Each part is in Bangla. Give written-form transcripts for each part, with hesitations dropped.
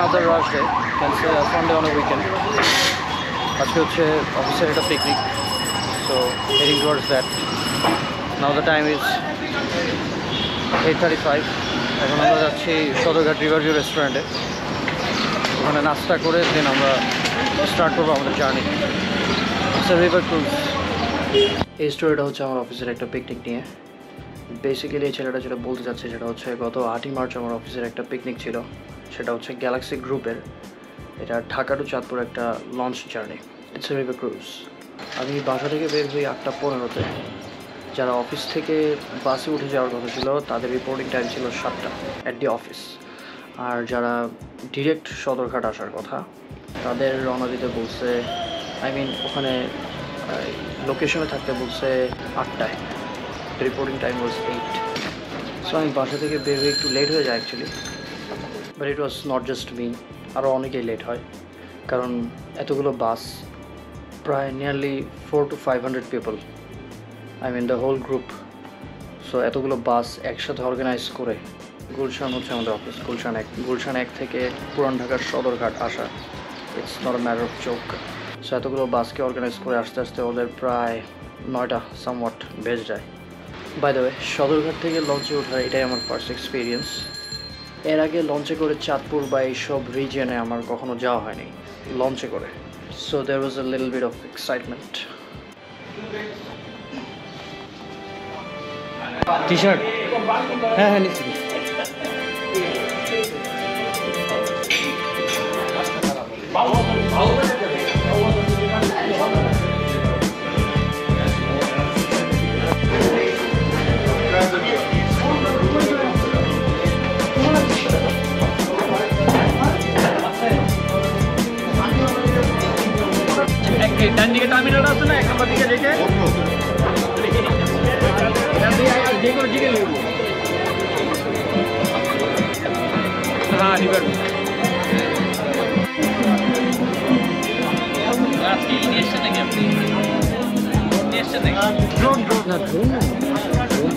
another rush day, can say a Sunday on a weekend. আজকে হচ্ছে অফিসের একটা picnic, so heading towards that. Now the time is 8:35. এখন আমরা যাচ্ছি সদরঘাট রিভারভিউ রেস্টুরেন্টে, ওখানে নাস্তা করে দেন আমরা স্টার্ট করবো আমাদের জার্নি। River cruise. এই স্টোরিটা হচ্ছে আমার অফিসের একটা পিকনিক নিয়ে। বেসিক্যালি এই ছেলেটা যেটা বলতে চাচ্ছে সেটা হচ্ছে গত 8ই মার্চ আমার অফিসের একটা পিকনিক ছিল, সেটা হচ্ছে গ্যালাক্সি গ্রুপের। এটা ঢাকা টু চাঁদপুর একটা launch journey, it's a river cruise. আমি বাসা থেকে বের হই 8:15-তে। যারা অফিস থেকে বাসে উঠে যাওয়ার কথা ছিল তাদের রিপোর্টিং টাইম ছিল 7টা অ্যাট দি অফিস। আর যারা ডিরেক্ট সদরঘাট আসার কথা তাদের রওনা দিতে বলছে, ওখানে লোকেশনে থাকতে বলছে 8টায়। Reporting time was 8। সো আমি বাসা থেকে বের হয়ে একটু লেট হয়ে যায় actually, but it was not just me, আরও অনেকেই লেট হয়, কারণ এতগুলো বাস, প্রায় nearly 400 to 500 people, the whole group. So এতগুলো বাস একসাথে অর্গানাইজ করে, গুলশান হচ্ছে আমাদের অফিস, গুলশান 1 থেকে পুরান ঢাকার সদরঘাট আসা, it's not a matter of joke. So এতগুলো বাসকে অর্গানাইজ করে আস্তে আস্তে ওদের প্রায় 9টা সামওয়াট বেজে যায়। বাই দ্য ওয়ে, সদরঘাট থেকে লঞ্চে ওঠার এটাই আমার ফার্স্ট এক্সপিরিয়েন্স। এর আগে লঞ্চে করে চাঁদপুর বা এইসব রিজিয়নে আমার কখনো যাওয়া হয়নি লঞ্চে করে, so there was a little bit of excitement. T shirt, হ্যাঁ নিচ্ছি। ডান দিকে টার্মিনাল আছে না, 1 নম্বর দিকে রেখে যে কোনো দিকে নেব। হ্যাঁ রিভার আজকে ইনিয়েশন নাকি আপনি ইনিয়েশন নাকি ড্রোন না ড্রোন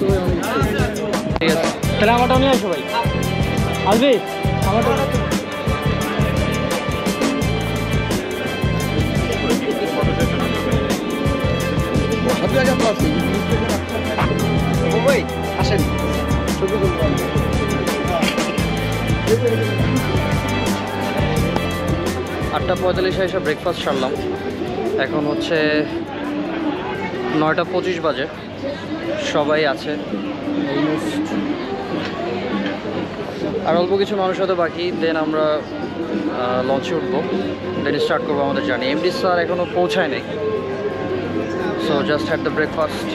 তো ঠিক আছে, তাহলে আমারটা নিয়ে আসো ভাই। আসবে আমারটা ভাই আসেন। 8:45 এসে ব্রেকফাস্ট সারলাম, এখন হচ্ছে 9:25 বাজে, সবাই আছে আর অল্প কিছু মানুষ হয়তো বাকি। দেন আমরা লঞ্চে উঠবো, দেন স্টার্ট করবো আমাদের জার্নি। এমডি স্যার এখনও পৌঁছায় নাই, so just had the breakfast.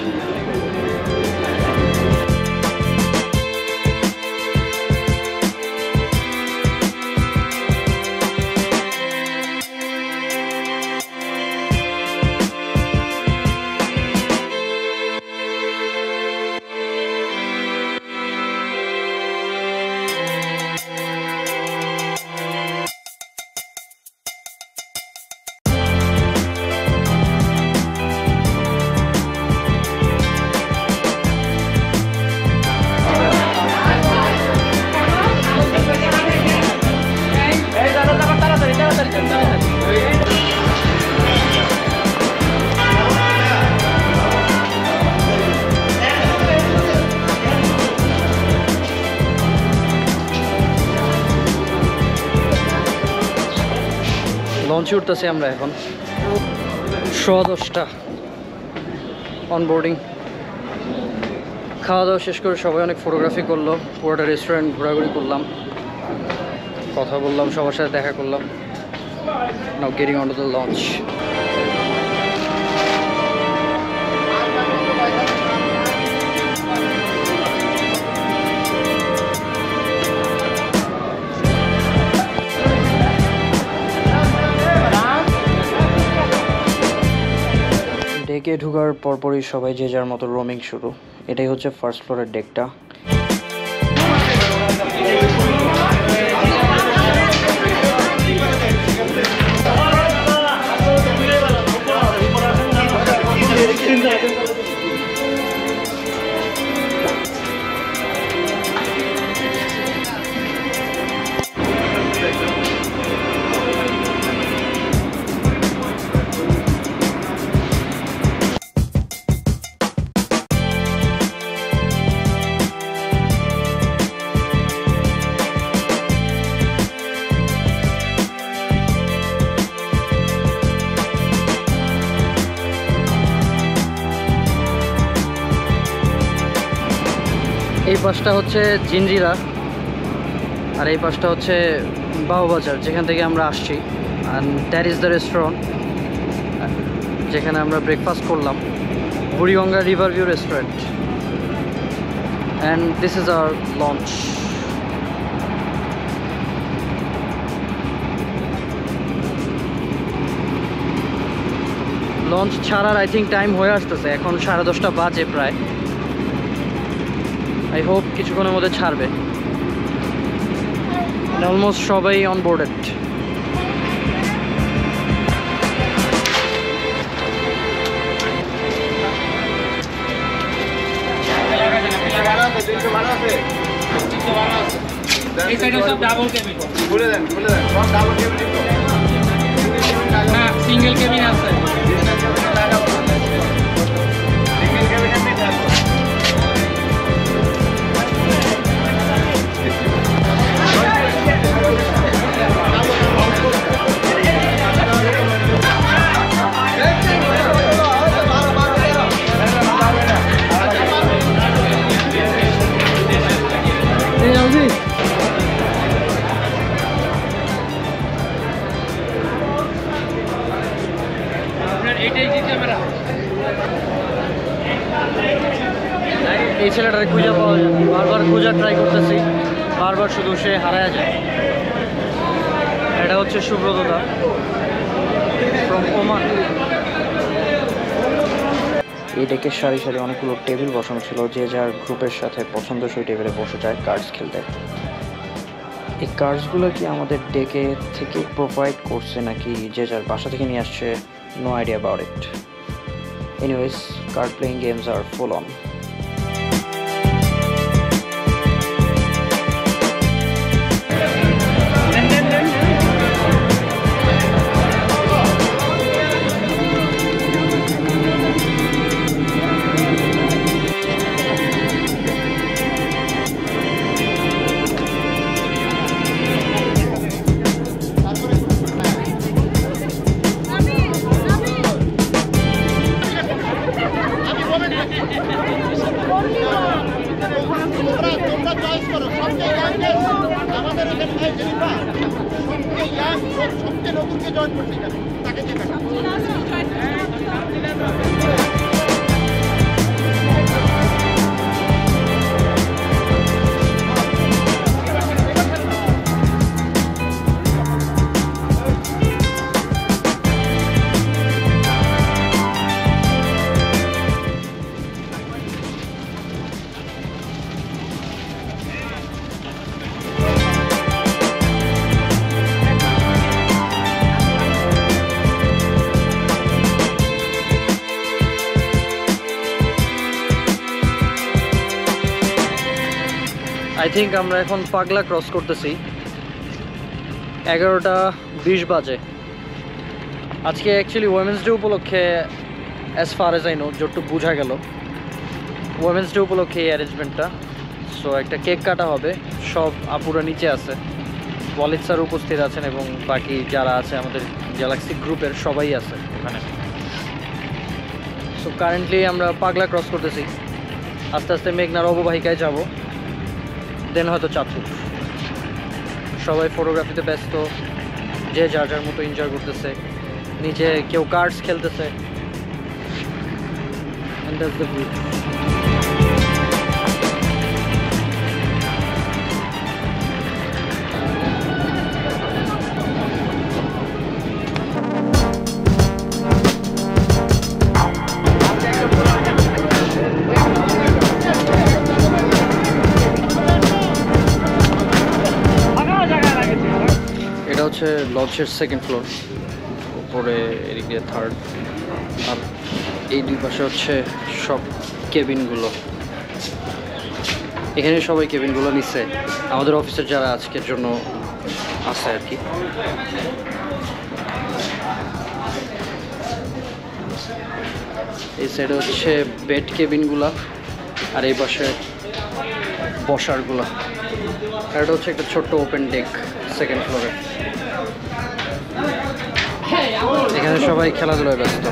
লঞ্চে উঠতেছি আমরা এখন 10:10 অনবোর্ডিং। খাওয়া দাওয়া শেষ করে সবাই অনেক ফটোগ্রাফি করলো, পুরোটা রেস্টুরেন্ট ঘোরাঘুরি করলাম, কথা বললাম, সবার সাথে দেখা করলাম। Now getting on to the launch. ডেকে ঢোকার পরপরই সবাই যে যার মতো রোমিং শুরু। এটাই হচ্ছে ফার্স্ট ফ্লোরের ডেকটা। এই পাশটা হচ্ছে জিঞ্জিরা আর এই পাশটা হচ্ছে বাউবাজার, যেখান থেকে আমরা আসছি। And that is the restaurant যেখানে আমরা ব্রেকফাস্ট করলাম, Buriganga river view restaurant. And this is our launch. Launch ছাড়ার আই থিঙ্ক টাইম হয়ে আসতেছে, এখন 10:30 বাজে প্রায়। আই হোপ কিছুক্ষণের মধ্যে ছাড়বে। অলমোস্ট সবাই অন বোর্ডেড। এই সাইডে সব ডাবল কেবিন। বলে দেন সব ডাবল কেবিন তো না, সিঙ্গেল কেবিন আছে। সিঙ্গেল কেবিন এমনি থাকবে। এই ছেলেটারে খুঁজে পাওয়া যায়, বারবার খোঁজার ট্রাই করতেছি, বারবার শুধু সে হারায় যায়। এটা হচ্ছে সুব্রত দা ফ্রম ওমান। এই ডেকের সারি সারি অনেকগুলো টেবিল বসানো ছিল, যে যার গ্রুপের সাথে পছন্দসই টেবিলে বসে যায় কার্ডস খেলতে। এই কার্ডসগুলো কি আমাদের ডেকে থেকে প্রোভাইড করছে নাকি যে যার বাসা থেকে নিয়ে আসছে, no idea about it. Anyways, card playing games আর ফুল অন। আই থিঙ্ক আমরা এখন পাগলা ক্রস করতেছি। 11:20 বাজে। আজকে অ্যাকচুয়ালি ওমেন্স ডে উপলক্ষে, as far as I know, যতটুকু বোঝা গেল, ওমেন্স ডে উপলক্ষে এই অ্যারেঞ্জমেন্টটা। সো একটা কেক কাটা হবে, সব আপুরা নিচে আছে, ওয়ালিদ স্যার উপস্থিত আছেন এবং বাকি যারা আছে আমাদের গ্যালাক্সি গ্রুপের সবাই আছে এখানে। সো কারেন্টলি আমরা পাগলা ক্রস করতেছি, আস্তে আস্তে মেঘনার অববাহিকায় যাব, দেন হয়তো চাঁদপুর। সবাই ফটোগ্রাফিতে ব্যস্ত, যে যার যার মতো এনজয় করতেছে, নিচে কেউ কার্ডস খেলতেছে। And that's the view. এটা হচ্ছে লঞ্চের সেকেন্ড ফ্লোর, উপরে এদিকে থার্ড, আর এই দুই পাশে হচ্ছে সব কেবিনগুলো। এখানে সবাই কেবিনগুলো নিচ্ছে, আমাদের অফিসের যারা আজকের জন্য আছে আর কি। এই সাইডে হচ্ছে বেড কেবিনগুলা, আর এই পাশে বসারগুলা। আর এটা হচ্ছে একটা ছোট্ট ওপেন ডেক সেকেন্ড ফ্লোরে। এখানে সবাই খেলাধুলায় ব্যস্ত।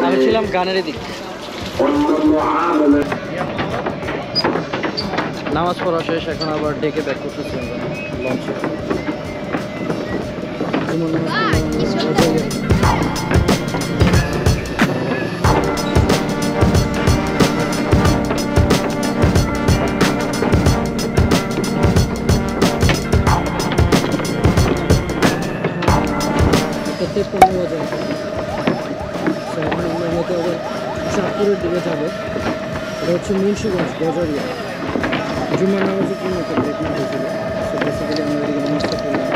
আমি ছিলাম গানের দিক নামাজ পড়া শেষ এখন আবার ডেকে ব্যাক করতেছি আমরা লঞ্চে চাঁদপুরের দিকে যাবো এটা হচ্ছে মুন্সিগঞ্জ গজারিয়া জুম্মার নামাজের জন্য একটা ট্রিটমেন্ট হয়েছিল সো বেসিক্যালি আমরা এদিকে নামাজটা করলাম।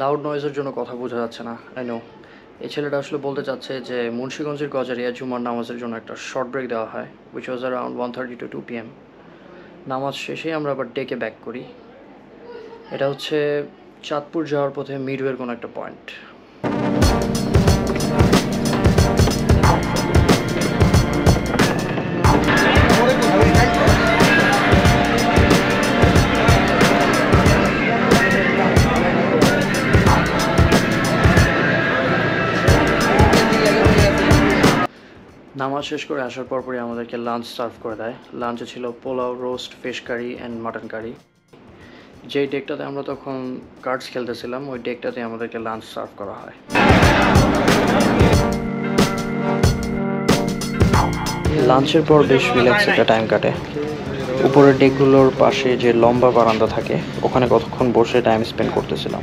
লাউড নয়েজের জন্য কথা বোঝা যাচ্ছে না আই নো। এই ছেলেটা আসলে বলতে চাচ্ছে যে মুন্সিগঞ্জের গজারিয়া জুম্মার নামাজের জন্য একটা শর্ট ব্রেক দেওয়া হয় which was around 1:30 to 2 PM। নামাজ শেষেই আমরা আবার ডেকে ব্যাক করি। এটা হচ্ছে চাঁদপুর যাওয়ার পথে মিডওয়ের কোনো একটা পয়েন্ট। নামাজ শেষ করে আসার পরপরই আমাদেরকে লাঞ্চ সার্ভ করে দেয়। লাঞ্চে ছিল pulao, roast, fish curry and mutton curry. যেই ডেকটাতে আমরা তখন কার্ডস খেলতেছিলাম ওই ডেকটাতে আমাদেরকে লাঞ্চ সার্ভ করা হয়। লাঞ্চের পর বেশ রিল্যাক্স একটা টাইম কাটে। উপরের ডেকগুলোর পাশে যে লম্বা বারান্দা থাকে ওখানে কতক্ষণ বসে টাইম স্পেন্ড করতেছিলাম।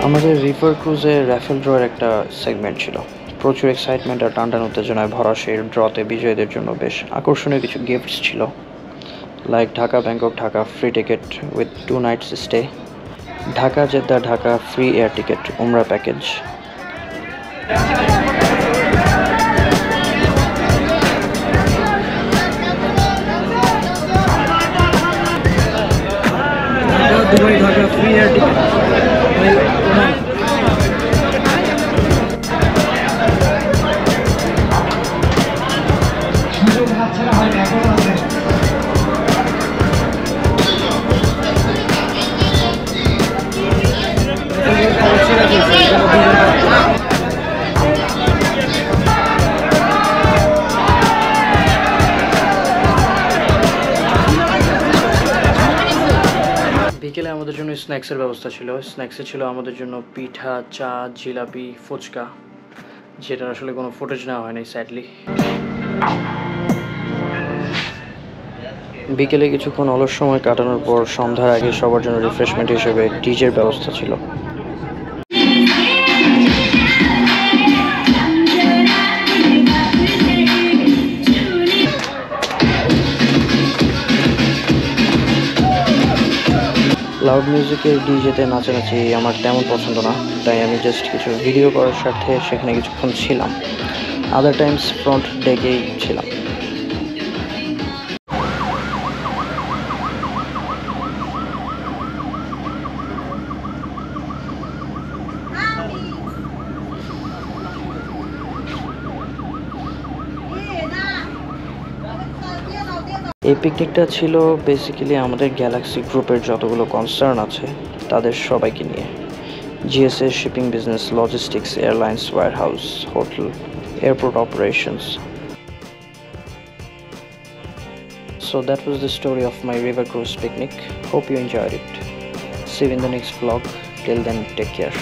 আমাদের রিভার ক্রুজে র্যাফেল ড্রয়ের একটা সেগমেন্ট ছিল। প্রচুর এক্সাইটমেন্ট আর টানটান উত্তেজনায় ভরা সেই ড্রতে বিজয়ীদের জন্য বেশ আকর্ষণীয় কিছু গিফটস ছিল, like Dhaka Bangkok Dhaka free ticket with 2 nights stay, Dhaka Jeddah Dhaka free air ticket উমরা package. Dubai Dhaka free air ticket. বিকেলে আমাদের জন্য স্ন্যাক্সের ব্যবস্থা ছিল। স্ন্যাক্সে ছিল আমাদের জন্য পিঠা, চা, জিলাপি, ফুচকা, যেটা আসলে কোনো ফুটেজ নেওয়া হয়নি স্যাডলি। বিকেলে কিছুক্ষণ অলস সময় কাটানোর পর সন্ধ্যার আগে সবার জন্য রিফ্রেশমেন্ট হিসেবে ডিজের ব্যবস্থা ছিল। লাউড মিউজিকের ডিজেতে নাচানাচি আমার তেমন পছন্দ না, তাই আমি জাস্ট কিছু ভিডিও করার স্বার্থে সেখানে কিছুক্ষণ ছিলাম। আদার টাইমস ফ্রন্ট ডেকেই ছিলাম। এই পিকনিকটা ছিল বেসিক্যালি আমাদের গ্যালাক্সি গ্রুপের যতগুলো কনসার্ন আছে তাদের সবাইকে নিয়ে। GSS, shipping business, logistics, airlines, warehouse, hotel, airport operations. So that was the story of my river cruise picnic. Hope you enjoyed it. See you in the next vlog. Till then, take care.